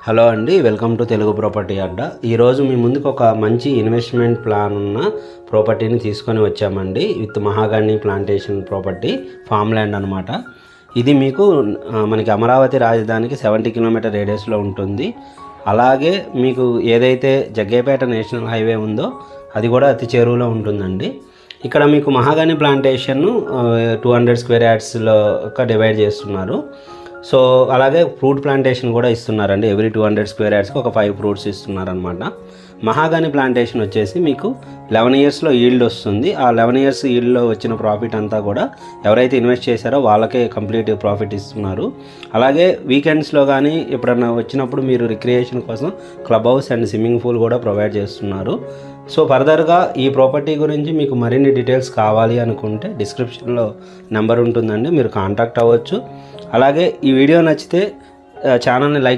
Hello అండి, welcome to Telugu property అడ్డా. ఈరోజు మీ ముందుకు ఒక మంచి ఇన్వెస్ట్మెంట్ ప్లాన్ ఉన్న ప్రాపర్టీని తీసుకొని వచ్చామండి. With mahogany plantation property, farm land అనమాట. ఇది మీకు మనకి అమరావతి రాజధానికి 70 కిలోమీటర్ రేడియస్లో ఉంటుంది. అలాగే మీకు ఏదైతే జగ్గేపేట నేషనల్ హైవే ఉందో అది కూడా అతి చేరువలో ఉంటుందండి. ఇక్కడ మీకు మహాగని ప్లాంటేషన్ 200 స్క్వేర్ యార్డ్స్లో డివైడ్ చేస్తున్నారు. సో అలాగే ఫ్రూట్ ప్లాంటేషన్ కూడా ఇస్తున్నారండి. ఎవ్రీ 200 స్క్వేర్ యార్డ్స్కి ఒక 5 ఫ్రూట్స్ ఇస్తున్నారనమాట. మహాగని ప్లాంటేషన్ వచ్చేసి మీకు 11 ఇయర్స్లో ఈల్డ్ వస్తుంది. ఆ 11 ఇయర్స్ ఈల్డ్లో వచ్చిన ప్రాఫిట్ అంతా కూడా ఎవరైతే ఇన్వెస్ట్ చేశారో వాళ్ళకే కంప్లీట్ ప్రాఫిట్ ఇస్తున్నారు. అలాగే వీకెండ్స్లో కానీ ఎప్పుడన్నా వచ్చినప్పుడు మీరు రిక్రియేషన్ కోసం club house and swimming pool కూడా ప్రొవైడ్ చేస్తున్నారు. సో ఫర్దర్గా ఈ ప్రాపర్టీ గురించి మీకు మరిన్ని డీటెయిల్స్ కావాలి అనుకుంటే డిస్క్రిప్షన్లో నెంబర్ ఉంటుందండి, మీరు కాంటాక్ట్ అవ్వచ్చు. అలాగే ఈ వీడియో నచ్చితే ఛానల్ని లైక్